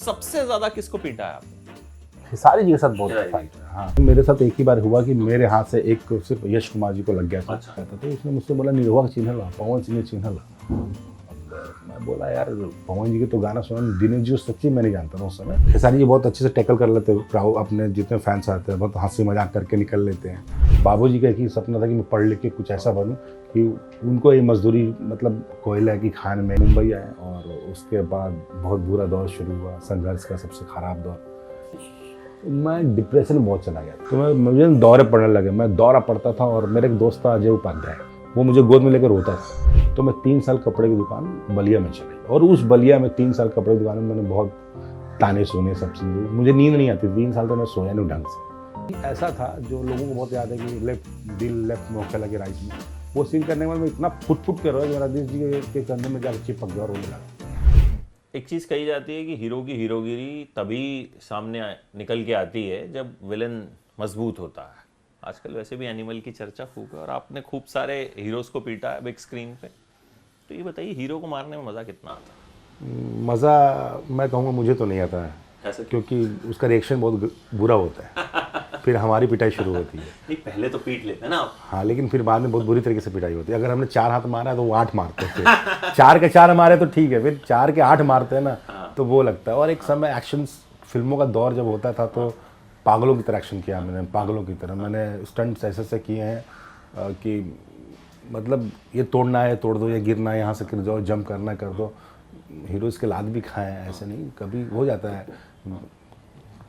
सबसे ज्यादा किसको पीटा है आपने? खेसारी जी के साथ बहुत फाइट है। हाँ, मेरे साथ एक ही बार हुआ कि मेरे हाथ से एक सिर्फ यश कुमार जी को लग गया था। अच्छा। तो उसने मुझसे बोला निरहुआ चिन्ह ला, पवन सिंह चिन्ह ला। मैं बोला यार पवन जी के तो गाना सुना, दिनेश जी को सच्ची मैं नहीं जानता था उस समय। खेसारी जी बहुत अच्छे से टैकल कर लेते हैं, अपने जितने फैंस आते हैं बहुत हंसी मजाक करके निकल लेते हैं। बाबूजी का एक ही सपना था कि मैं पढ़ लिख के कुछ ऐसा बनूं कि उनको ये मजदूरी मतलब कोयला की खान में मुंबई आए, और उसके बाद बहुत बुरा दौर शुरू हुआ, संघर्ष का सबसे खराब दौर। मैं डिप्रेशन में बहुत चला गया, तो मुझे दौरे पड़ने लगे। मैं दौरा पड़ता था, और मेरे एक दोस्त था अजय उपाध्याय, वो मुझे गोद में लेकर रोता था। तो मैं 3 साल कपड़े की दुकान बलिया में चली, और उस बलिया में 3 साल कपड़े की दुकान में मैंने बहुत ताने सुने, सब चीज़ें। मुझे नींद नहीं आती, 3 साल तो मैं सोया नहीं ढंग से। ऐसा था जो लोगों को बहुत याद है कि लेफ्ट में होकर लगे राइट में, वो सीन करने के बाद मैं इतना फुट के रोया, मेरा दिल जी के कंधे में जाकर चिपक गया और रोने लगा। एक चीज कही जाती है कि हीरो की हीरोगिरी तभी सामने निकल के आती है जब विलन मजबूत होता है। आजकल वैसे भी एनिमल की चर्चा खूब है, और आपने खूब सारे हीरोज को पीटा है बिग स्क्रीन पे। तो ये बताइए, हीरो को मारने में मजा कितना आता है? मज़ा मैं कहूँगा मुझे तो नहीं आता है। कैसे? क्योंकि उसका रिएक्शन बहुत बुरा होता है, फिर हमारी पिटाई शुरू होती है। नहीं, पहले तो पीट लेते हैं ना आप। हाँ, लेकिन फिर बाद में बहुत बुरी तरीके से पिटाई होती है। अगर हमने 4 हाथ मारा है तो वो 8 मारते हैं, फिर 4 के 4 मारे तो ठीक है, फिर 4 के 8 मारते हैं ना, तो वो लगता है। और एक समय एक्शन फिल्मों का दौर जब होता था तो पागलों की तरह एक्शन किया मैंने, पागलों की तरह मैंने स्टंट्स ऐसे किए हैं कि मतलब ये तोड़ना है तोड़ दो, ये गिरना है यहाँ से गिर जाओ, जंप करना है कर दो। हीरोज़ के लात भी खाए हैं, ऐसे नहीं, कभी हो जाता है,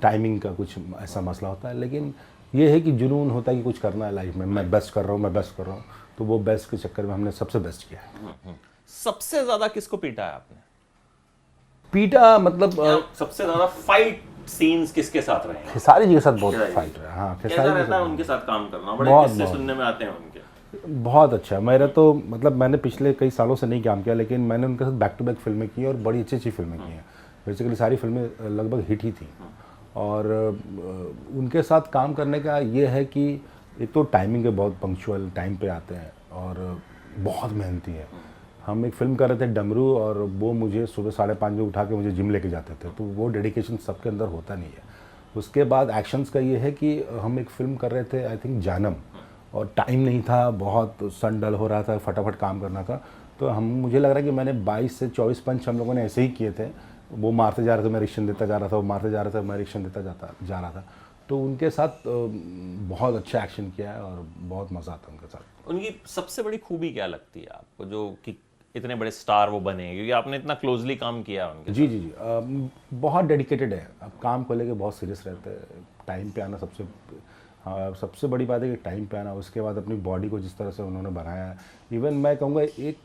टाइमिंग का कुछ ऐसा मसला होता है। लेकिन ये है कि जुनून होता है कि कुछ करना है लाइफ में, मैं बेस्ट कर रहा हूँ, मैं बेस्ट कर रहा हूँ। तो वो बेस्ट के चक्कर में हमने सबसे बेस्ट किया है। सबसे ज्यादा किसको पीटा है आपने? पीटा मतलब सबसे ज्यादा फाइट सीन्स किसके साथ रहे हैं? खेसारी जी के साथ बहुत फाइट है। हाँ, कैसा खेसारी रहता है उनके साथ काम करना? बड़े किस्से सुनने में आते हैं उनके। बहुत अच्छा। मेरा तो मतलब मैंने पिछले कई सालों से नहीं काम किया, लेकिन मैंने उनके साथ बैक टू बैक फिल्में की, और बड़ी अच्छी फिल्में की हैं। बेसिकली सारी फिल्में लगभग हिट ही थी। और उनके साथ काम करने का ये है कि एक तो टाइमिंग है, बहुत पंक्चुअल टाइम पे आते हैं, और बहुत मेहनती है। हम एक फिल्म कर रहे थे डमरू, और वो मुझे सुबह 5:30 बजे उठा के मुझे जिम लेके जाते थे, तो वो डेडिकेशन सबके अंदर होता नहीं है। उसके बाद एक्शंस का ये है कि हम एक फिल्म कर रहे थे, आई थिंक जानम, और टाइम नहीं था, बहुत सन डल हो रहा था, फटाफट काम करना था। तो मुझे लग रहा है कि मैंने 22 से 24 पंच हम लोगों ने ऐसे ही किए थे। वो मारते जा रहे थे, मैं रिएक्शन देता जा रहा था, वो मारते जा रहे थे, मैं रिएक्शन देता जा रहा था। तो उनके साथ बहुत अच्छा एक्शन किया है, और बहुत मज़ा आता है उनके साथ। उनकी सबसे बड़ी खूबी क्या लगती है आपको, जो कि इतने बड़े स्टार वो बने? क्योंकि आपने इतना क्लोजली काम किया उनके जी साथ। जी जी, बहुत डेडिकेटेड है। अब काम को लेके बहुत सीरियस रहते हैं। टाइम पे आना सबसे बड़ी बात है कि टाइम पे आना। उसके बाद अपनी बॉडी को जिस तरह से उन्होंने बनाया है, इवन मैं कहूँगा एक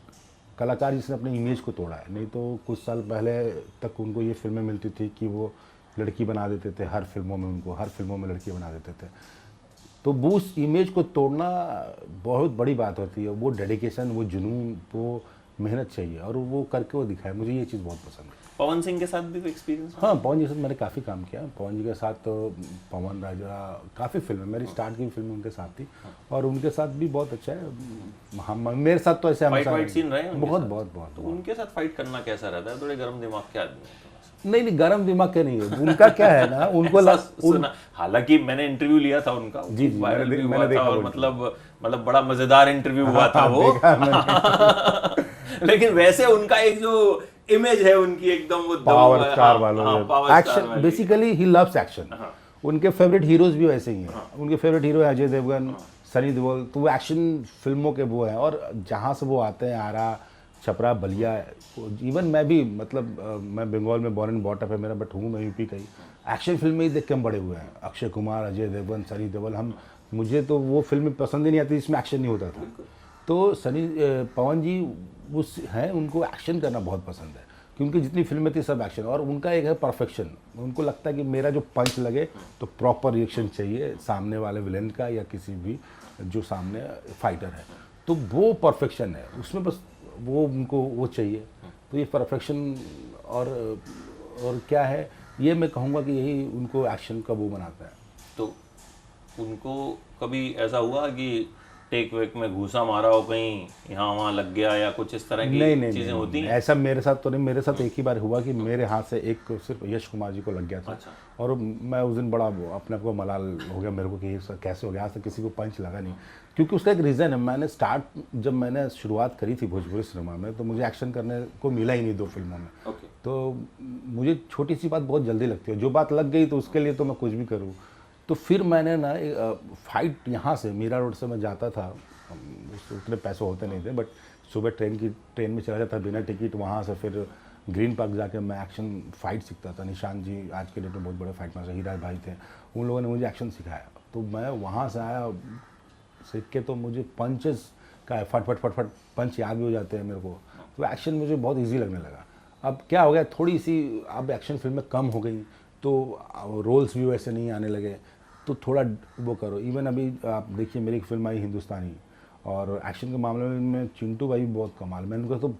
कलाकार जिसने अपने इमेज को तोड़ा है। नहीं तो कुछ साल पहले तक उनको ये फिल्में मिलती थी कि वो लड़की बना देते थे हर फिल्मों में, उनको हर फिल्मों में लड़की बना देते थे। तो वो उस इमेज को तोड़ना बहुत बड़ी बात होती है। वो डेडिकेशन, वो जुनून, वो मेहनत चाहिए, और वो करके वो दिखाया। मुझे ये चीज़ बहुत पसंद है। पवन सिंह के साथ भी कोई एक्सपीरियंस? हाँ, पवन जी के साथ मैंने काफ़ी काम किया। पवन जी के साथ तो पवन राजा काफ़ी फिल्म, मेरी स्टार्ट की फिल्म उनके साथ थी, और उनके साथ भी बहुत अच्छा है। हम मेरे साथ तो ऐसे फाइट सीन रहे हैं बहुत बहुत बहुत। तो उनके साथ फाइट करना कैसा रहता है? थोड़े गर्म दिमाग के आदमी हैं। नहीं, गर्म दिमाग के नहीं है। उनका क्या है ना, उनको सुना, हालांकि मैंने इंटरव्यू लिया था उनका, जी मैंने देखा, और मतलब बड़ा मजेदार इंटरव्यू हुआ था वो। लेकिन वैसे उनका एक जो इमेज है उनकी, एकदम वो पावर स्टार वालों, action, basically he loves action. उनके फेवरेट हीरोज भी वैसे ही हैं। उनके फेवरेट हीरो है अजय देवगन, सनी देओल, तो वो एक्शन फिल्मों के वो हैं। और जहाँ से वो आते हैं, आरा, छपरा, बलिया, इवन मैं भी मतलब मैं बंगाल में बॉर्न एंड बॉट अप है मेरा, बट हूँ मैं यूपी का ही। एक्शन फिल्में ही देख के हम बड़े हुए हैं। अक्षय कुमार, अजय देवगन, सनी देओल, मुझे तो वो फिल्में पसंद ही नहीं आती जिसमें एक्शन नहीं होता था। तो पवन जी उस हैं, उनको एक्शन करना बहुत पसंद है, क्योंकि जितनी फिल्में थी सब एक्शन। और उनका एक है परफेक्शन। उनको लगता है कि मेरा जो पंच लगे तो प्रॉपर रिएक्शन चाहिए सामने वाले विलेन का, या किसी भी जो सामने फाइटर है। तो वो परफेक्शन है उसमें, बस वो उनको वो चाहिए। तो ये परफेक्शन और क्या है, ये मैं कहूँगा कि यही उनको एक्शन का वो बनाता है। तो उनको कभी ऐसा हुआ कि टेक वेक में घूसा मारा हो कहीं, यहाँ वहाँ लग गया या कुछ इस तरह की नहीं नहीं चीजें नहीं, होती नहीं, हैं? ऐसा मेरे साथ तो नहीं। मेरे साथ एक ही बार हुआ कि मेरे हाथ से एक सिर्फ यश कुमार जी को लग गया था। अच्छा। और मैं उस दिन बड़ा अपने आप को मलाल हो गया मेरे को कि ये सब कैसे हो गया, आज तक किसी को पंच लगा नहीं। क्योंकि उसका एक रीज़न है, जब मैंने शुरुआत करी थी भोजपुरी सिनेमा में तो मुझे एक्शन करने को मिला ही नहीं 2 फिल्मों में। ओके। तो मुझे छोटी सी बात बहुत जल्दी लगती है, जो बात लग गई तो उसके लिए तो मैं कुछ भी करूँ। तो फिर मैंने ना फाइट यहाँ से मीरा रोड से मैं जाता था, उतने पैसे होते नहीं थे, बट सुबह ट्रेन में चला जाता बिना टिकट, वहाँ से फिर ग्रीन पार्क जाके मैं एक्शन फाइट सीखता था। निशान जी आज के डेट में बहुत बड़े फाइट मास्टर, हीरा भाई थे, उन लोगों ने मुझे एक्शन सिखाया। तो मैं वहाँ से आया सीख के, तो मुझे पंचेस का है, फट फट फट फट पंच याद भी हो जाते हैं मेरे को। तो एक्शन मुझे बहुत ईजी लगने लगा। अब क्या हो गया, थोड़ी सी अब एक्शन फिल्में कम हो गई तो रोल्स भी वैसे नहीं आने लगे, तो थोड़ा वो करो। इवन अभी आप देखिए मेरी एक फिल्म आई हिंदुस्तानी, और एक्शन के मामले में चिंटू भाई भी बहुत कमाल, मैंने उनका तो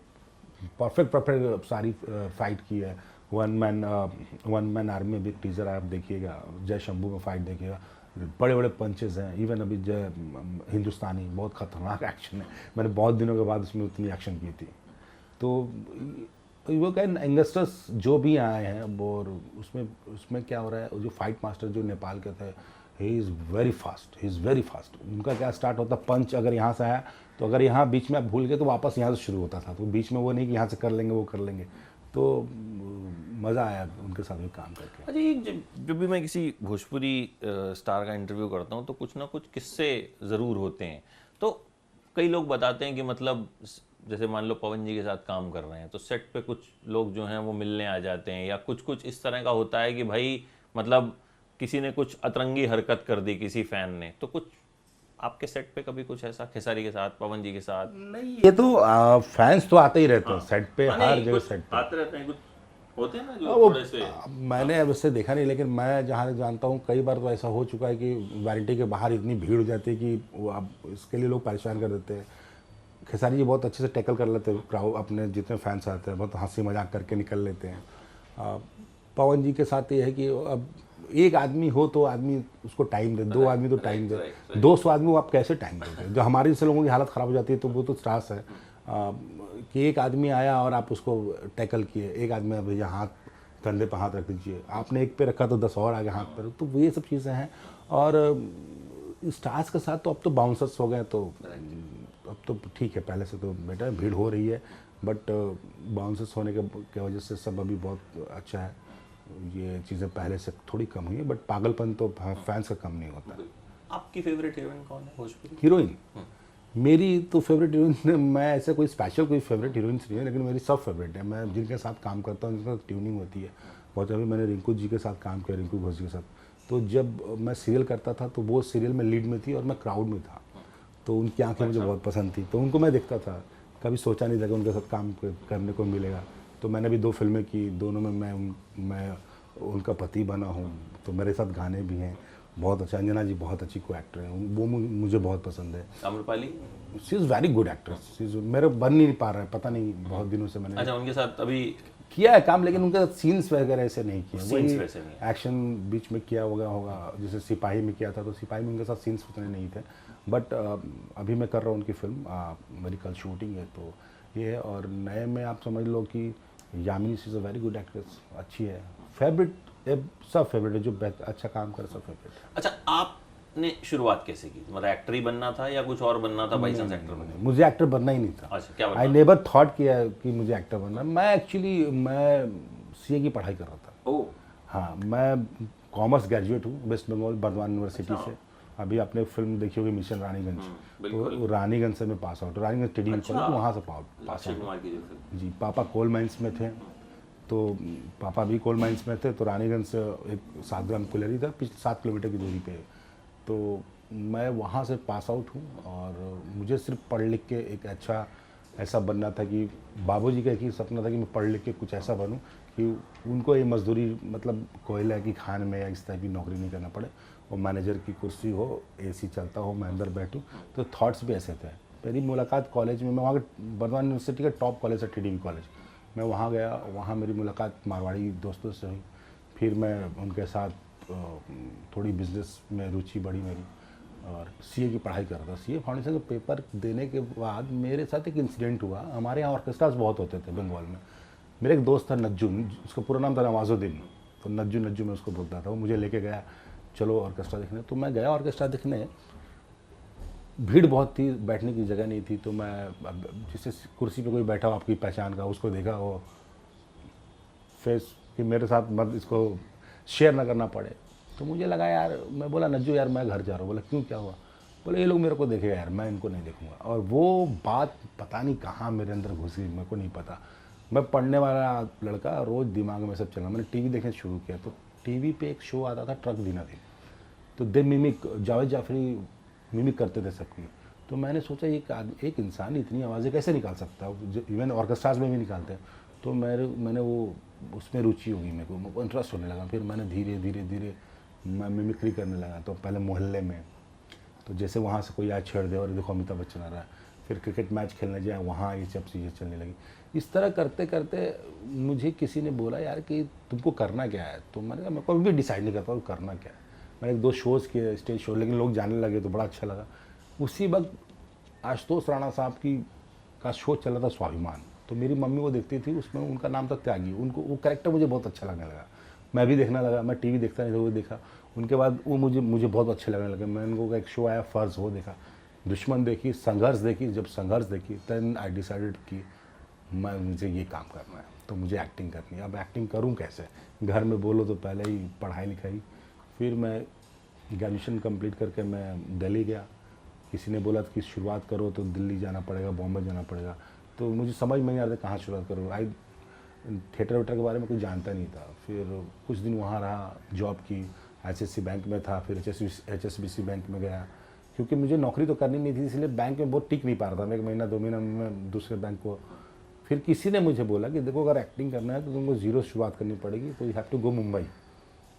परफेक्ट सारी फाइट की है। वन मैन आर्मी में भी टीजर आप देखिएगा, जय शंभू में फाइट देखिएगा, बड़े बड़े पंचेस हैं। इवन अभी जय हिंदुस्तानी बहुत खतरनाक एक्शन है, मैंने बहुत दिनों के बाद उसमें उतनी एक्शन की थी। तो वो क्या यंगस्टर्स जो भी आए हैं वो, और उसमें क्या हो रहा है, जो फाइट मास्टर जो नेपाल के थे, ही इज़ वेरी फास्ट। उनका क्या स्टार्ट होता पंच अगर यहाँ से आया तो अगर यहाँ बीच में आप भूल गए तो वापस यहाँ से शुरू होता था। तो बीच में वो नहीं कि यहाँ से कर लेंगे वो कर लेंगे। तो मज़ा आया उनके साथ भी काम करके। अच्छा, ये जब भी मैं किसी भोजपुरी स्टार का इंटरव्यू करता हूँ तो कुछ ना कुछ किस्से ज़रूर होते हैं। तो कई लोग बताते हैं कि मतलब जैसे मान लो पवन जी के साथ काम कर रहे हैं तो सेट पे कुछ लोग जो हैं वो मिलने आ जाते हैं, या कुछ कुछ इस तरह का होता है कि भाई मतलब किसी ने कुछ अतरंगी हरकत कर दी किसी फैन ने। तो कुछ आपके सेट पे कभी कुछ ऐसा खेसारी के साथ, पवन जी के साथ? नहीं, ये तो फैंस तो आते ही रहते हैं सेट पे, हाँ, हर नहीं, जगह कुछ सेट पे आते रहते हैं, कुछ होते हैं ना जो वो थोड़े से। मैंने अब इससे देखा नहीं, लेकिन मैं जहाँ तक जानता हूँ कई बार तो ऐसा हो चुका है कि वैरायटी के बाहर इतनी भीड़ हो जाती है कि वो अब इसके लिए लोग परेशान कर देते हैं। खेसारी जी बहुत अच्छे से टैकल कर लेते हैं क्राउड, अपने जितने फैंस आते हैं बहुत हंसी मजाक करके निकल लेते हैं। पवन जी के साथ ये है कि अब एक आदमी हो तो आदमी उसको टाइम दे, 2 आदमी तो टाइम दे, 200 आदमी को आप कैसे टाइम दोगे? जो हमारे जैसे लोगों की हालत ख़राब हो जाती है तो वो तो त्रास है। कि एक आदमी आया और आप उसको टैकल किए, एक आदमी भैया हाथ कंधे पर हाथ रख दीजिए, आपने एक पे रखा तो 10 और आगे हाथ पर, तो ये सब चीज़ें हैं। और स्टार्स के साथ तो अब तो बाउंसर्स हो गए, तो अब तो ठीक है, पहले से तो बेटर भीड़ हो रही है, बट बाउंसर्स होने के वजह से सब अभी बहुत अच्छा है। ये चीज़ें पहले से थोड़ी कम हुई है, बट पागलपन तो फैंस का कम नहीं होता। आपकी फेवरेट हीरोइन कौन है भोजपुरी? हीरोइन मेरी तो फेवरेट हीरोइन, मैं ऐसे कोई स्पेशल कोई फेवरेट हीरोइंस नहीं है, लेकिन मेरी सब फेवरेट है। मैं जिनके साथ काम करता हूँ, जिनके साथ ट्यूनिंग होती है बहुत। अभी मैंने रिंकू जी के साथ काम किया, रिंकू घोष जी के साथ। तो जब मैं सीरियल करता था तो वो सीरियल में लीड में थी और मैं क्राउड में था, तो उनकी आंखें मुझे बहुत पसंद थी, तो उनको मैं देखता था। कभी सोचा नहीं था कि उनके साथ काम करने को मिलेगा। तो मैंने भी 2 फिल्में की, दोनों में मैं उनका पति बना हूँ, तो मेरे साथ गाने भी हैं। बहुत अच्छा, अंजना जी बहुत अच्छी को एक्टर हैं, वो मुझे बहुत पसंद है। Amrapali? She is very good actress. मेरे बन नहीं पा रहा है, पता नहीं, बहुत दिनों से मैंने अच्छा, उनके साथ अभी किया है काम, लेकिन उनके साथ सीन्स वगैरह ऐसे नहीं किए। Scenes वैसे नहीं एक्शन बीच में किया होगा, जैसे सिपाही में किया था, तो सिपाही में उनके साथ सीन्स उतने नहीं थे। बट अभी मैं कर रहा हूँ उनकी फिल्म, मेरी कल शूटिंग है, तो ये है। और नए में आप समझ लो कि Yamini she is a very good actress, अच्छी है। फेवरेट सब फेवरेट है, जो अच्छा काम करे सब फेवरेट है। अच्छा, आपने शुरुआत कैसे की? मतलब एक्टर ही बनना था या कुछ और बनना था? बाई चांस एक्टर बने? मुझे एक्टर बनना ही नहीं था। अच्छा, क्या आई बनना? नेवर थॉट किया कि मुझे एक्टर बनना है। मैं सीए की पढ़ाई कर रहा था। ओह, हाँ, मैं कॉमर्स ग्रेजुएट हूँ वेस्ट बंगाल बर्दवान यूनिवर्सिटी से। अभी आपने फिल्म देखी होगी मिशन रानीगंज, तो रानीगंज से मैं pass out, Raniganj TD college, वहाँ से पास अक्षय कुमार की जो फिल्म। जी। पापा कोल माइंस में थे, तो पापा भी कोल माइंस में थे, तो रानीगंज से एक 7 ग्राम कुलरी था, 7 किलोमीटर की दूरी पे। तो मैं वहाँ से पास आउट हूँ, और मुझे सिर्फ पढ़ लिख के एक अच्छा ऐसा बनना था कि बाबूजी का एक ही सपना था कि मैं पढ़ लिख के कुछ ऐसा बनूं कि उनको ये मजदूरी, मतलब कोयला की खान में या इस तरह की नौकरी नहीं करना पड़े, और मैनेजर की कुर्सी हो, एसी चलता हो, मैं अंदर बैठूं। तो थॉट्स भी ऐसे थे। मेरी मुलाकात कॉलेज में, मैं वहाँ के बर्दवान यूनिवर्सिटी का टॉप कॉलेज है टीडीवी कॉलेज, मैं वहाँ गया, वहाँ मेरी मुलाकात मारवाड़ी दोस्तों से हुई। फिर मैं उनके साथ थोड़ी बिजनेस में रुचि बढ़ी मेरी, और सीए की पढ़ाई कर रहा था। सीए फाउंडेशन का पेपर देने के बाद मेरे साथ एक इंसिडेंट हुआ। हमारे यहाँ ऑर्केस्ट्राज बहुत होते थे बंगाल में। मेरा एक दोस्त था नज्जू, उसका पूरा नाम था नवाजुद्दीन, तो नज्जू नज्जू मैं उसको बोलता था। वो मुझे लेके गया, चलो ऑर्केस्ट्रा देखने। तो मैं गया ऑर्केस्ट्रा देखने। भीड़ बहुत थी, बैठने की जगह नहीं थी। तो मैं अब जिससे कुर्सी पे कोई बैठा हो आपकी पहचान का, उसको देखा, वो फेस कि मेरे साथ मत इसको शेयर ना करना पड़े। तो मुझे लगा यार, मैं बोला नज्जू यार मैं घर जा रहा हूँ। बोला क्यों, क्या हुआ? बोले ये लोग मेरे को देखेगा यार, मैं इनको नहीं देखूंगा। और वो बात पता नहीं कहाँ मेरे अंदर घुस गई, मेरे को नहीं पता। मैं पढ़ने वाला लड़का, रोज़ दिमाग में सब चला। मैंने टीवी देखना शुरू किया, तो टीवी पे एक शो आता था ट्रक दीनादीन, तो दे मिमिक, जावेद जाफरी मिमिक करते थे सबकी। तो मैंने सोचा एक इंसान इतनी आवाज़ें कैसे निकाल सकता है, इवन ऑर्केस्ट्राज में भी निकालते हैं। तो मैंने वो उसमें रुचि होगी, मेरे को इंटरेस्ट होने लगा। फिर मैंने धीरे धीरे धीरे मैं मिमिक्री करने लगा। तो पहले मोहल्ले में, तो जैसे वहाँ से कोई आज छेड़ दे और देखो अमिताभ बच्चन आ रहा है, फिर क्रिकेट मैच खेलने जाए, वहाँ ये सब चीज़ें चलने लगी। इस तरह करते करते मुझे किसी ने बोला यार कि तुमको करना क्या है। तो मैंने कहा मैं कोई भी डिसाइड नहीं कर पाऊँ करना क्या है। मैंने 1-2 शोज़ किए, स्टेज शो, लेकिन लोग जाने लगे तो बड़ा अच्छा लगा। उसी वक्त आशुतोष राणा साहब का शो चल रहा था स्वाभिमान। तो मेरी मम्मी वो देखती थी, उसमें उनका नाम था त्यागी। उनको वो कैरेक्टर मुझे बहुत अच्छा लगने लगा, मैं भी देखने लगा। मैं टीवी देखता नहीं था, वो देखा। उनके बाद वो मुझे बहुत अच्छे लगने लगे। मैं उनको एक शो आया फ़र्ज़, वो देखा। दुश्मन देखी, संघर्ष देखी। जब संघर्ष देखी देन आई डिसाइडेड कि मुझे ये काम करना है, तो मुझे एक्टिंग करनी है। अब एक्टिंग करूँ कैसे? घर में बोलो तो पहले ही पढ़ाई लिखाई। फिर मैं ग्रेजुएशन कंप्लीट करके मैं दिल्ली गया। किसी ने बोला कि शुरुआत करो तो दिल्ली जाना पड़ेगा, बॉम्बे जाना पड़ेगा। तो मुझे समझ में नहीं आ रहा था कहाँ शुरुआत करूँ। थिएटर वेटर के बारे में कुछ जानता नहीं था। फिर कुछ दिन वहाँ रहा, जॉब की। एचएससी बैंक में था, फिर एचएसबीसी बैंक में गया, क्योंकि मुझे नौकरी तो करनी नहीं थी, इसलिए बैंक में बहुत टिक नहीं पा रहा था मैं। 1 महीना 2 महीना में दूसरे बैंक को। फिर किसी ने मुझे बोला कि देखो अगर एक्टिंग करना है तो तुमको ज़ीरो शुरुआत करनी पड़ेगी, तो you have to go Mumbai.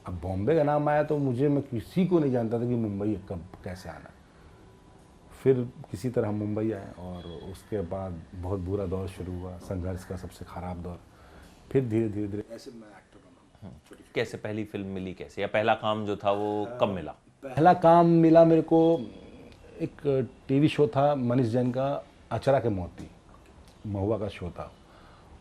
अब बॉम्बे का नाम आया तो मैं किसी को नहीं जानता था कि मुंबई कब कैसे आना है। फिर किसी तरह हम मुंबई आए, और उसके बाद बहुत बुरा दौर शुरू हुआ, संघर्ष का सबसे ख़राब दौर। फिर धीरे धीरे धीरे ऐसे मैं एक्टर बना। कैसे पहली फिल्म मिली, कैसे, या पहला काम जो था वो कब मिला? पहला काम मिला मेरे को, एक टीवी शो था मनीष जैन का, अचरा के मोती, महुआ का शो था।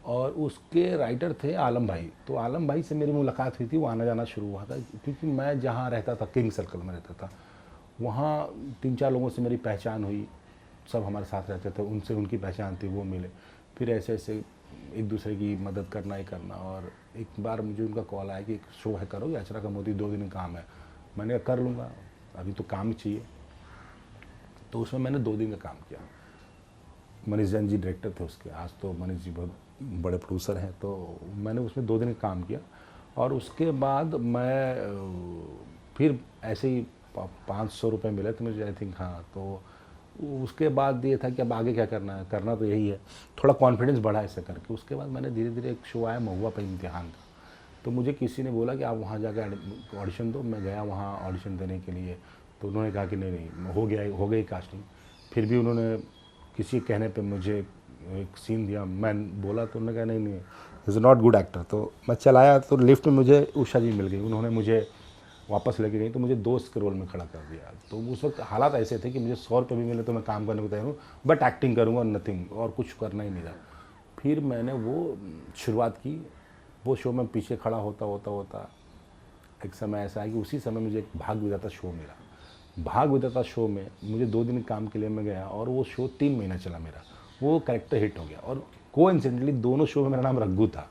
और उसके राइटर थे आलम भाई। तो आलम भाई से मेरी मुलाकात हुई थी, वो आना जाना शुरू हुआ था। क्योंकि मैं जहाँ रहता था, किंग सर्कल में रहता था, वहाँ 3-4 लोगों से मेरी पहचान हुई। सब हमारे साथ रहते थे, उनसे उनकी पहचान थी, वो मिले। फिर ऐसे ऐसे एक दूसरे की मदद करना ही करना। और एक बार मुझे उनका कॉल आया कि एक शो है, करोगे अचरा का मोती, 2 दिन काम है। मैंने कहा कर लूँगा, अभी तो काम ही चाहिए। तो उसमें मैंने 2 दिन का काम किया। मनीष जैन जी डायरेक्टर थे उसके, आज तो मनीष जी बहुत बड़े प्रोड्यूसर हैं। तो मैंने उसमें 2 दिन का काम किया। और उसके बाद मैं फिर ऐसे ही 500 रुपये मिले थे मुझे, आई थिंक। हाँ, तो उसके बाद ये था कि अब आगे क्या करना है, करना तो यही है। थोड़ा कॉन्फिडेंस बढ़ा ऐसे करके। उसके बाद मैंने धीरे धीरे, एक शो आया महुआ पे इम्तिहान का, तो मुझे किसी ने बोला कि आप वहाँ जाकर ऑडिशन दो। मैं गया वहाँ ऑडिशन देने के लिए। तो उन्होंने कहा कि नहीं हो गई कास्टिंग। फिर भी उन्होंने किसी के कहने पे मुझे एक सीन दिया। मैं बोला तो उन्होंने कहा नहीं इज़ नॉट गुड एक्टर। तो मैं चलाया, तो लिफ्ट में मुझे उषा जी मिल गई। उन्होंने मुझे वापस लेके गई, तो मुझे दोस्त के रोल में खड़ा कर दिया। तो उस वक्त हालात ऐसे थे कि मुझे 100 रुपये भी मिले तो मैं काम करने को तैयार हूँ, बट एक्टिंग करूँगा और नथिंग, और कुछ करना ही नहीं था। फिर मैंने वो शुरुआत की। वो शो में पीछे खड़ा होता एक समय ऐसा है कि उसी समय मुझे एक भाग विधाता शो मिला। भाग विधाता शो में मुझे 2 दिन काम के लिए मैं गया, और वो शो 3 महीना चला मेरा। वो कैरेक्टर हिट हो गया, और कोइंसिडेंटली दोनों शो में मेरा नाम रघु था।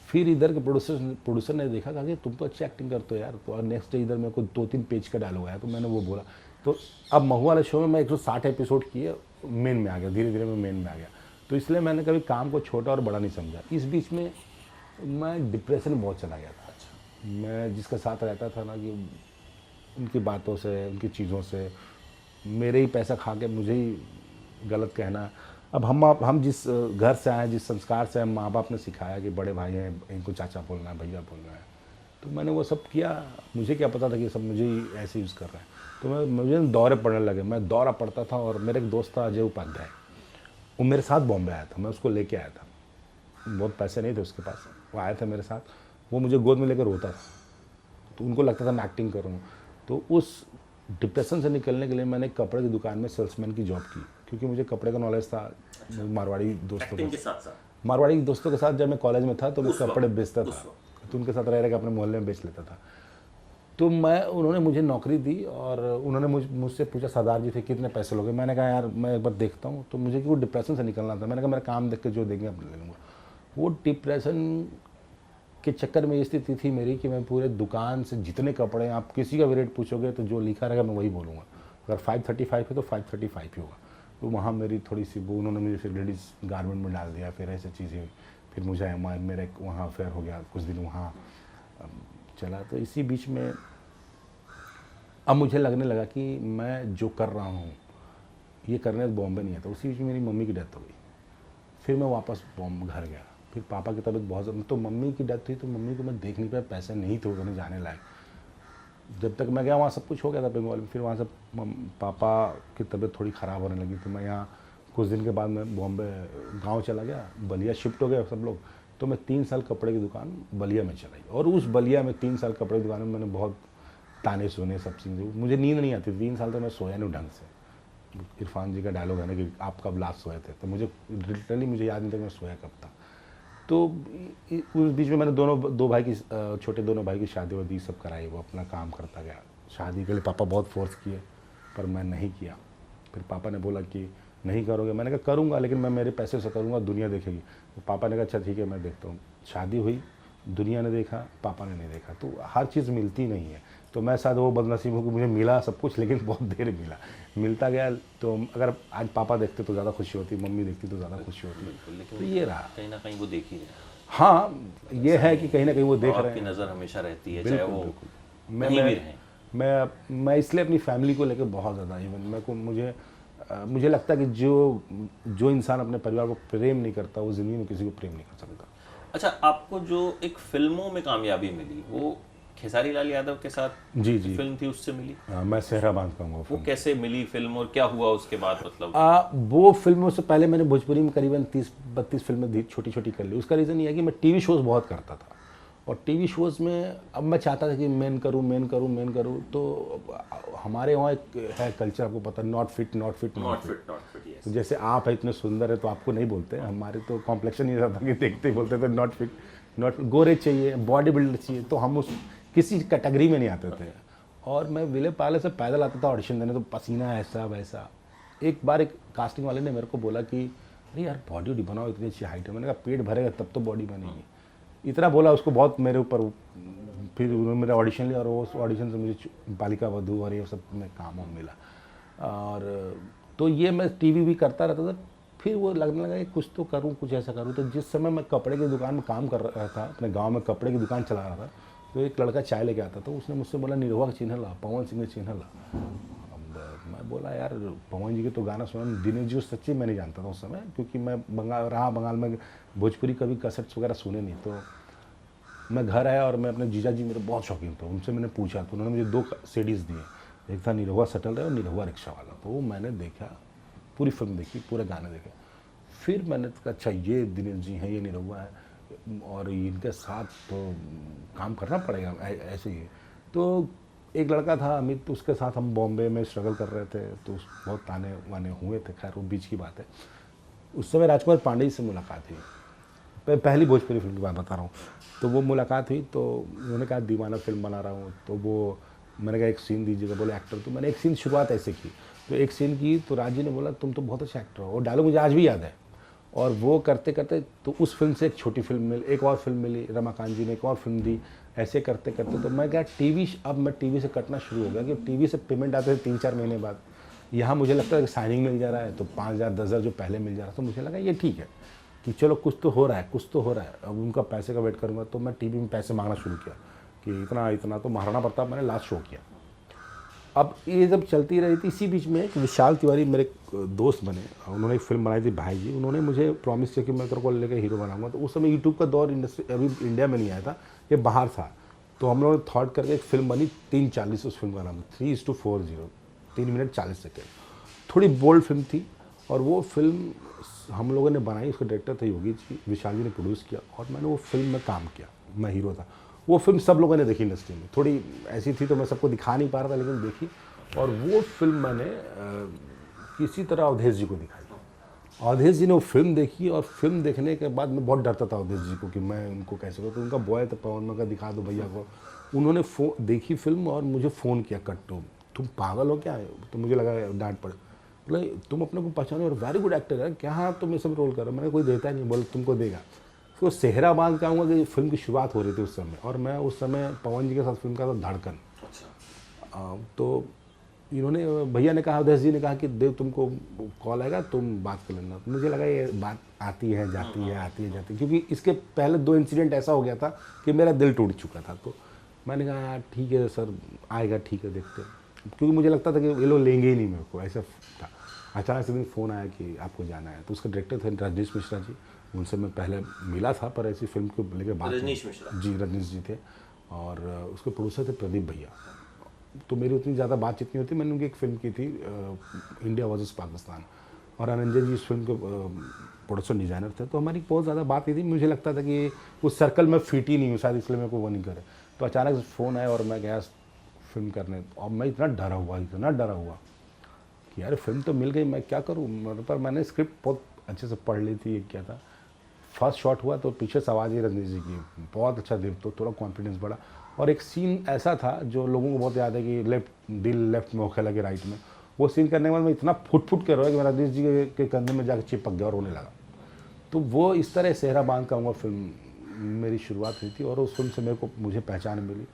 फिर इधर के प्रोड्यूसर ने देखा, कहा कि तुम तो अच्छी एक्टिंग करते हो यार। तो और नेक्स्ट डे इधर मेरे को 2-3 पेज का डायलॉग आया, तो मैंने वो बोला। तो अब महुआ वाले शो में मैं 160 एपिसोड किए, मेन में आ गया, धीरे धीरे मैं मेन में आ गया। तो इसलिए मैंने कभी काम को छोटा और बड़ा नहीं समझा। इस बीच में मैं डिप्रेशन में बहुत चला गया था। मैं जिसके साथ रहता था ना, कि उनकी बातों से, उनकी चीज़ों से, मेरे ही पैसा खा के मुझे ही गलत कहना। अब हम जिस घर से आए, जिस संस्कार से माँ बाप ने सिखाया कि बड़े भाई हैं, इनको चाचा बोलना है, भैया बोलना है, तो मैंने वो सब किया। मुझे क्या पता था कि सब मुझे ही ऐसे यूज़ कर रहे हैं। तो मुझे दौरे पड़ने लगे। मैं दौरा पड़ता था, और मेरा एक दोस्त था अजय उपाध्याय, वो मेरे साथ बॉम्बे आया था। मैं उसको लेके आया था, बहुत पैसे नहीं थे उसके पास। वो आया था मेरे साथ, वो मुझे गोद में लेकर रोता था। तो उनको लगता था मैं एक्टिंग करूँ। तो उस डिप्रेशन से निकलने के लिए मैंने कपड़े की दुकान में सेल्समैन की जॉब की, क्योंकि मुझे कपड़े का नॉलेज था। मारवाड़ी दोस्तों एक्टिंग के साथ साथ मारवाड़ी दोस्तों के साथ जब मैं कॉलेज में था तो मैं उस वक्त, कपड़े बेचता उस था, तो उनके साथ रह रह के अपने मोहल्ले में बेच लेता था। तो उन्होंने मुझे नौकरी दी और उन्होंने मुझसे पूछा, सरदार जी थे कितने पैसे लोगे? मैंने कहा यार मैं एक बार देखता हूँ। तो मुझे वो डिप्रेशन से निकलना था। मैंने कहा मेरा काम देख के जो देंगे अपने ले लूँगा। वो डिप्रेशन के चक्कर में ये स्थिति थी मेरी कि मैं पूरे दुकान से जितने कपड़े, आप किसी का भी रेट पूछोगे तो जो लिखा रहेगा मैं वही बोलूँगा। अगर 535 है तो 535 ही होगा। तो वहाँ मेरी थोड़ी सी वो, उन्होंने मुझे फिर लेडीज़ गारमेंट में डाल दिया, फिर ऐसी चीज़ें हुई। फिर मुझे मेरा एक वहाँ अफेयर हो गया, कुछ दिन वहाँ चला। तो इसी बीच में अब मुझे लगने लगा कि मैं जो कर रहा हूँ ये करने बॉम्बे नहीं आता। उसी बीच में मेरी मम्मी की डेथ हो गई। फिर मैं वापस घर गया। फिर पापा की तबीयत बहुत ज़्यादा, तो मम्मी की डेथ हुई तो मम्मी को मैं देख नहीं पाया, पैसे नहीं थे उन्हें जाने लायक। जब तक मैं गया वहाँ सब कुछ हो गया था बंगाल में। फिर वहाँ से पापा की तबीयत थोड़ी ख़राब होने लगी, तो मैं यहाँ कुछ दिन के बाद मैं बॉम्बे गांव चला गया। बलिया शिफ्ट हो गए सब लोग। तो मैं 3 साल कपड़े की दुकान बलिया में चलाई, और उस बलिया में 3 साल कपड़े की दुकान में मैंने बहुत ताने सुने, सब चीज़ें। मुझे नींद नहीं आती। 3 साल तक मैं सोया नहीं ढंग से। इरफान जी का डायलॉग है ना कि आप कब लास्ट सोए थे, तो मुझे लिटरली मुझे याद नहीं था मैं सोया कब था। तो उस बीच में मैंने छोटे दोनों भाई की शादी वादी सब कराई। वो अपना काम करता गया। शादी के लिए पापा बहुत फोर्स किए पर मैं नहीं किया। फिर पापा ने बोला कि नहीं करोगे? मैंने कहा करूँगा, लेकिन मैं मेरे पैसे से करूँगा, दुनिया देखेगी। तो पापा ने कहा अच्छा ठीक है मैं देखता हूँ। शादी हुई, दुनिया ने देखा, पापा ने नहीं देखा। तो हर चीज़ मिलती नहीं है। तो मैं शायद वो बदनसीब हूँ कि मुझे मिला सब कुछ, लेकिन बहुत देर मिलता गया। तो अगर आज पापा देखते तो ज़्यादा खुशी होती, मम्मी देखती तो ज़्यादा खुशी होती। लेकिन तो ये रहा। कहीं ना कहीं वो देख ही रहे हैं। हाँ, ये है कि कहीं ना कहीं वो देख रहे आपकी हैं। नज़र हमेशा रहती है, चाहे वो मैं कहीं भी रहें। मैं इसलिए अपनी फैमिली को लेकर बहुत ज़्यादा इवन मुझे लगता है कि जो इंसान अपने परिवार को प्रेम नहीं करता वो ज़िंदगी में किसी को प्रेम नहीं कर सकता। अच्छा, आपको जो एक फिल्मों में कामयाबी मिली वो खेसारी लाल यादव के साथ जी फिल्म थी, उससे मिली? मैं सेहरा बांध का हूँ। वो कैसे मिली फिल्म और क्या हुआ उसके बाद? मतलब वो फिल्मों से पहले मैंने भोजपुरी में करीबन 30-32 फिल्में छोटी छोटी कर ली। उसका रीज़न ये है कि मैं टीवी शोज़ बहुत करता था, और टीवी शोज़ में अब मैं चाहता था कि मेन करूँ। तो हमारे वहाँ एक है कल्चर, आपको पता, नॉट फिट। तो जैसे आप है इतने सुंदर है तो आपको नहीं बोलते, हमारे तो कॉम्प्लेक्शन ये था कि देखते ही बोलते थे नॉट फिट, गोरे चाहिए, बॉडी बिल्डर चाहिए। तो हम उस किसी कैटेगरी में नहीं आते थे। और मैं विले पार्ले से पैदल आता था ऑडिशन देने, तो पसीना ऐसा वैसा। एक बार एक कास्टिंग वाले ने मेरे को बोला कि अरे यार बॉडी बनाओ, इतनी अच्छी हाइट है। मैंने कहा पेट भरेगा तब तो बॉडी बनेगी। इतना बोला, उसको बहुत मेरे ऊपर। फिर उन्होंने मेरा ऑडिशन लिया, और उस ऑडिशन से मुझे बालिका वधू और ये सब में काम मिला। और तो ये मैं टीवी भी करता रहता था। फिर वो लगने लगा कि कुछ तो करूँ, कुछ ऐसा करूँ। तो जिस समय मैं कपड़े की दुकान में काम कर रहा था, अपने गाँव में कपड़े की दुकान चला रहा था, तो एक लड़का चाय लेके आता था। उसने मुझसे बोला निरहुआ का चिन्ह ला, पवन सिंह का चिन्ह ला। अब मैं बोला यार पवन जी के तो गाना सुना, दिनेश जी सच्ची मैं नहीं जानता था उस समय, क्योंकि मैं बंगाल में भोजपुरी कभी कैसेट्स वगैरह सुने नहीं। तो मैं घर आया और मैं अपने जीजा जी मेरे बहुत शौकीन थे, उनसे मैंने पूछा तो उन्होंने मुझे 2 सीडीज़ दिए। एक था निरहुआ सटल रहे और निरहुआ रिक्शा वाला। तो वो मैंने देखा, पूरी फिल्म देखी, पूरे गाने देखे। फिर मैंने कहा अच्छा ये दिनेश जी हैं, ये निरहुआ है, और इनके साथ तो काम करना पड़ेगा ऐसे ही। तो एक लड़का था अमित, उसके साथ हम बॉम्बे में स्ट्रगल कर रहे थे। तो बहुत ताने वाने हुए थे, खैर वो बीच की बात है। उस समय राजकुमार पांडे से मुलाकात हुई, पहली भोजपुरी फिल्म की बात बता रहा हूँ। तो वो मुलाकात हुई, तो उन्होंने कहा दीवाना फिल्म बना रहा हूँ। तो वो मैंने कहा एक सीन दीजिएगा। बोले एक्टर। तो मैंने एक सीन शुरुआत ऐसे की, तो एक सीन की तो राज जी ने बोला तुम तो बहुत अच्छा एक्टर हो। वो डायलॉग मुझे आज भी याद है। और वो करते करते तो उस फिल्म से एक छोटी फिल्म मिली, एक और फिल्म मिली, रमाकांत जी ने एक और फिल्म दी। ऐसे करते करते तो मैं क्या अब मैं टीवी से कटना शुरू हो गया, कि टीवी से पेमेंट आते थे 3-4 महीने बाद। यहाँ मुझे लगता है कि साइनिंग मिल जा रहा है, तो 5,000-10,000 जो पहले मिल जा रहा था, तो मुझे लगा ये ठीक है कि चलो कुछ तो हो रहा है। अब उनका पैसे का वेट करूँगा। तो मैं टीवी में पैसे मांगना शुरू किया कि इतना तो महाराणा प्रताप मैंने लास्ट शो किया। अब ये जब चलती रही थी, इसी बीच में एक विशाल तिवारी मेरे दोस्त बने, उन्होंने एक फिल्म बनाई थी भाई जी। उन्होंने मुझे प्रॉमिस किया कि मैं तेरे को लेकर हीरो बनाऊंगा। तो उस समय यूट्यूब का दौर इंडस्ट्री अभी इंडिया में नहीं आया था, ये बाहर था। तो हम लोगों ने थॉट करके एक फिल्म बनी 3:40, उस फिल्म का नाम 3:40, 3 मिनट 40 सेकेंड। थोड़ी बोल्ड फिल्म थी, और वो फिल्म हम लोगों ने बनाई। उसके डायरेक्टर थे योगी जी, विशाल जी ने प्रोड्यूस किया, और मैंने वो फिल्म में काम किया, मैं हीरो था। वो फिल्म सब लोगों ने देखी इंडस्ट्री में। थोड़ी ऐसी थी तो मैं सबको दिखा नहीं पा रहा था, लेकिन देखी। और वो फिल्म मैंने किसी तरह अवधेश जी को दिखाई। अवधेश जी ने वो फिल्म देखी और फिल्म देखने के बाद मैं बहुत डरता था अवधेश जी को कि मैं उनको कैसे करूँ, तो उनका बॉय था पवन, मैं कहा दिखा दो भैया को। उन्होंने देखी फिल्म और मुझे फ़ोन किया कट्टू, तुम पागल हो क्या? तो मुझे लगा डांट पड़े, बोले तुम अपने को पहचानो और वेरी गुड एक्टर है क्या? हाँ तुम ये सब रोल करो। मैंने कोई देता नहीं, बोले तुमको देगा। फिर सेहरा बांध के आऊँगा कि फिल्म की शुरुआत हो रही थी उस समय, और मैं उस समय पवन जी के साथ फिल्म का था धड़कन। तो इन्होंने, भैया ने कहा, अवधेश जी ने कहा कि देव तुमको कॉल आएगा, तुम बात कर लेना। तो मुझे लगा ये बात आती है जाती है, आती है जाती है, क्योंकि इसके पहले 2 इंसिडेंट ऐसा हो गया था कि मेरा दिल टूट चुका था। तो मैंने कहा यार ठीक है सर, आएगा, ठीक है देखते हैं, क्योंकि मुझे लगता था कि ये लोग लेंगे ही नहीं मेरे को, ऐसा था। अचानक से दिन फ़ोन आया कि आपको जाना है। तो उसका डायरेक्टर थे रजनीश मिश्रा जी, उनसे मैं पहले मिला था पर ऐसी फिल्म को लेकर बात रजनीश मिश्रा जी, रजनीश जी थे, और उसके प्रोड्यूसर थे प्रदीप भैया। तो मेरी उतनी ज़्यादा बातचीत नहीं होती। मैंने उनकी एक फ़िल्म की थी इंडिया वर्सेस पाकिस्तान, और अनंजय जी इस फिल्म के प्रोडक्शन डिज़ाइनर थे। तो हमारी बहुत ज़्यादा बात नहीं थी। मुझे लगता था कि उस सर्कल में फिट ही नहीं हूँ शायद, इसलिए मेरे को वो नहीं करे। तो अचानक से फ़ोन आया और मैं गया फिल्म करने, और मैं इतना डरा हुआ कि यार फिल्म तो मिल गई, मैं क्या करूँ? पर मैंने स्क्रिप्ट बहुत अच्छे से पढ़ ली थी। क्या था, फर्स्ट शॉट हुआ तो पीछे से आवाज़ ही रजनीश जी की, बहुत अच्छा दिल, तो थोड़ा कॉन्फिडेंस बढ़ा। और एक सीन ऐसा था जो लोगों को बहुत याद है कि लेफ्ट में ओखे लगे राइट में, वो सीन करने के बाद मैं इतना फुट के रोया कि मैं रजनीश जी के कंधे में जाकर चिपक गया और रोने लगा। तो वो इस तरह सेहरा बांध का फिल्म मेरी शुरुआत हुई थी, और उस फिल्म से मुझे पहचान मिली,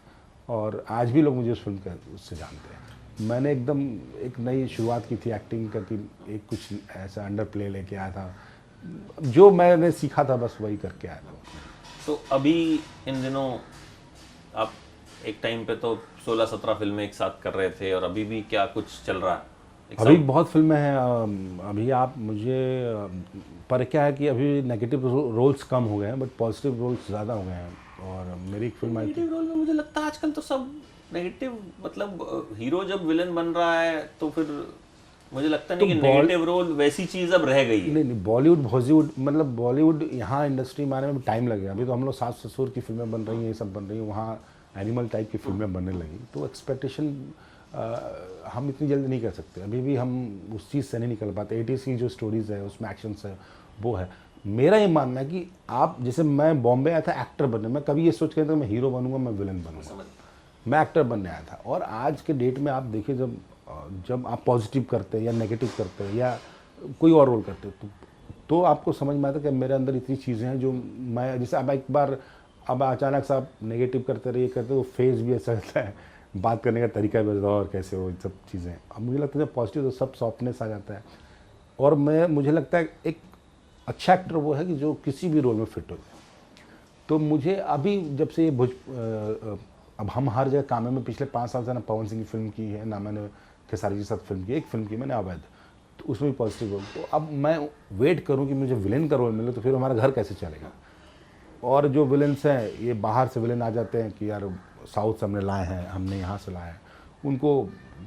और आज भी लोग मुझे उस फिल्म के उससे जानते हैं। मैंने एकदम एक नई शुरुआत की थी एक्टिंग करके, एक कुछ ऐसा अंडर प्ले लेके आया था, जो मैंने सीखा था बस वही करके आया था। तो अभी इन दिनों आप एक टाइम पे तो 16-17 फिल्में एक साथ कर रहे थे, और अभी भी क्या कुछ चल रहा है? अभी बहुत फिल्में हैं। अभी आप मुझे पर क्या है कि अभी नेगेटिव रोल्स कम हो गए हैं, बट पॉजिटिव रोल्स ज़्यादा हो गए हैं। और मेरी एक फिल्म आई थी, नेगेटिव रोल में मुझे लगता है आजकल तो सब नेगेटिव, मतलब हीरो जब विलन बन रहा है तो फिर मुझे लगता नहीं कि नेगेटिव रोल वैसी चीज अब रह गई है। नहीं बॉलीवुड हॉलीवुड, मतलब बॉलीवुड यहाँ इंडस्ट्री में आने में टाइम लगेगा। अभी तो हम लोग सास ससुर की फिल्में बन रही हैं, ये सब बन रही हैं, वहाँ एनिमल टाइप की फिल्में बनने लगी। तो एक्सपेक्टेशन हम इतनी जल्दी नहीं कर सकते। अभी भी हम उस चीज़ से नहीं निकल पाते। 80s की जो स्टोरीज़ है उसमें एक्शंस है, वो है। मेरा ये मानना है कि आप, जैसे मैं बॉम्बे आया था एक्टर बनने, मैं कभी ये सोच के था मैं हीरो बनूंगा, मैं विलन बनूंगा, मैं एक्टर बनने आया था। और आज के डेट में आप देखिए, जब आप पॉजिटिव करते हैं या नेगेटिव करते हैं या कोई और रोल करते हैं, तो आपको समझ में आता है कि मेरे अंदर इतनी चीज़ें हैं जो मैं, जैसे अब एक बार अब अचानक से आप नेगेटिव करते रहिए करते, तो फेस भी ऐसा रहता है, बात करने का तरीका भी, और कैसे हो, सब चीज़ें। अब मुझे लगता है जब पॉजिटिव तो सब सॉफ्टनेस आ जाता है। और मुझे लगता है एक अच्छा एक्टर वो है कि जो किसी भी रोल में फिट हो जाए। तो मुझे अभी जब से ये अब हम हर जगह काम में, पिछले 5 साल से ना पवन सिंह की फिल्म की है, ना मैंने खेसारी के साथ फिल्म की, एक फिल्म की मैंने अवैध, तो उसमें भी पॉजिटिव रोल। तो अब मैं वेट करूं कि मुझे विलेन का रोल मिले, तो फिर हमारा घर कैसे चलेगा? और जो विलेंस हैं, ये बाहर से विलेन आ जाते हैं कि यार साउथ से हमने लाए हैं, हमने यहाँ से लाए हैं, उनको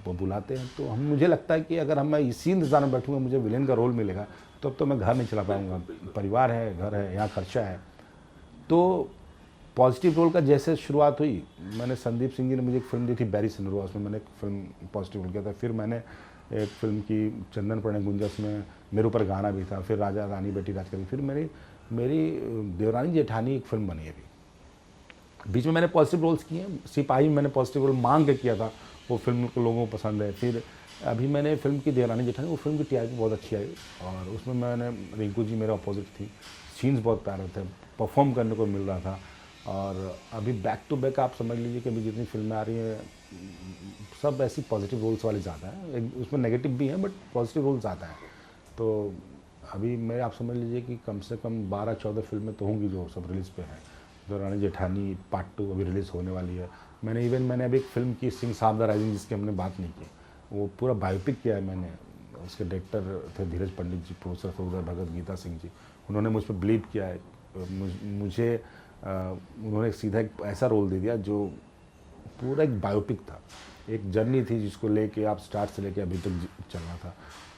वो बुलाते हैं। तो मुझे लगता है कि अगर मैं इसी इंतज़ार में बैठूंगा मुझे विलेन का रोल मिलेगा, तो अब तो मैं घर नहीं चला पाऊंगा। परिवार है, घर है, यहाँ खर्चा है। तो पॉजिटिव रोल का जैसे शुरुआत हुई, मैंने संदीप सिंह जी ने मुझे एक फिल्म दी थी बैरी सिनरुआ, उसमें मैंने एक फिल्म पॉजिटिव रोल किया था। फिर मैंने एक फिल्म की चंदन प्रणय गुंजस में मेरे ऊपर गाना भी था। फिर राजा रानी बेटी राज करी। फिर मेरी देवरानी जेठानी एक फिल्म बनी अभी। बीच में मैंने पॉजिटिव रोल्स किए हैं। सिपाही में मैंने पॉजिटिव रोल मांग के किया था, वो फिल्म को लोगों को पसंद है। फिर अभी मैंने फिल्म की देवरानी जेठानी, वो फिल्म की टीआरपी बहुत अच्छी आई, और उसमें मैंने, रिंकू जी मेरे अपोजिट थी, सीन्स बहुत प्यारे थे, परफॉर्म करने को मिल रहा था। और अभी बैक टू बैक आप समझ लीजिए कि अभी जितनी फिल्में आ रही हैं सब ऐसी पॉजिटिव रोल्स वाली ज़्यादा है। उसमें नेगेटिव भी हैं बट पॉजिटिव रोल ज़्यादा है। तो अभी मैं, आप समझ लीजिए कि कम से कम 12-14 फिल्में तो होंगी जो सब रिलीज़ पे हैं। देवरानी जेठानी पार्ट 2 अभी रिलीज़ होने वाली है। मैंने अभी एक फिल्म की सिंह साहब द राइजिंग, जिसकी हमने बात नहीं की, वो पूरा बायोपिक किया है मैंने। उसके डायरेक्टर थे धीरज पंडित जी, प्रोफेसर फरुदा भगत गीता सिंह जी, उन्होंने मुझ पर बिलीव किया है। मुझे उन्होंने सीधा एक ऐसा रोल दे दिया जो पूरा एक बायोपिक था, एक जर्नी थी जिसको लेके आप स्टार्ट से लेके अभी तक चलना था।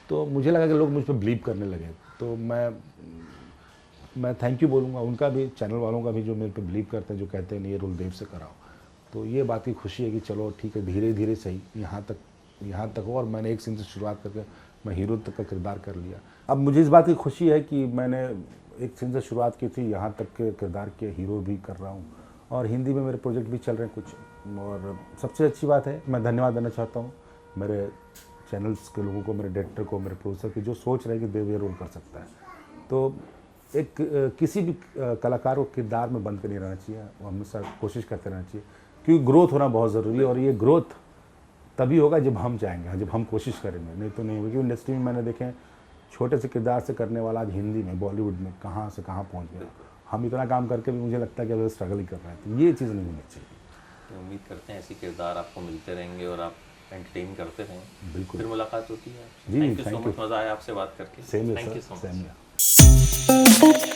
तो मुझे लगा कि लोग मुझ पर बिलीव करने लगे। तो मैं थैंक यू बोलूँगा उनका भी, चैनल वालों का भी, जो मेरे पे बिलीव करते हैं, जो कहते हैं नहीं ये रोल देव से कराओ। तो ये बात की खुशी है कि चलो ठीक है, धीरे धीरे सही यहाँ तक यहाँ तक हो और मैंने एक सीन से शुरुआत करके मैं हीरो तक का किरदार कर लिया। अब मुझे इस बात की खुशी है कि मैंने एक सीन से शुरुआत की थी, यहाँ तक के किरदार के हीरो भी कर रहा हूँ और हिंदी में मेरे प्रोजेक्ट भी चल रहे हैं कुछ। और सबसे अच्छी बात है, मैं धन्यवाद देना चाहता हूँ मेरे चैनल्स के लोगों को, मेरे डायरेक्टर को, मेरे प्रोड्यूसर की, जो सोच रहे हैं कि देव ये रोल कर सकता है। तो एक किसी भी कलाकार को किरदार में बंद कर नहीं रहना चाहिए, वो हमेशा कोशिश करते रहना चाहिए, क्योंकि ग्रोथ होना बहुत ज़रूरी है और ये ग्रोथ तभी होगा जब हम चाहेंगे, जब हम कोशिश करेंगे, नहीं तो नहीं होगी। क्योंकि इंडस्ट्री में मैंने देखे छोटे से किरदार से करने वाला आज हिंदी में, बॉलीवुड में कहाँ से कहाँ पहुँच गया। हम इतना काम करके भी मुझे लगता है कि अभी स्ट्रगल ही कर रहे हैं, तो ये चीज़ नहीं होनी चाहिए। उम्मीद करते हैं ऐसे किरदार आपको मिलते रहेंगे और आप एंटरटेन करते रहेंगे। बिल्कुल। फिर मुलाकात होती है आपसे। जी, thank you so thank you. Much, मज़ा आया आपसे बात करके। सेम थैंक है you so sir, much. Same है।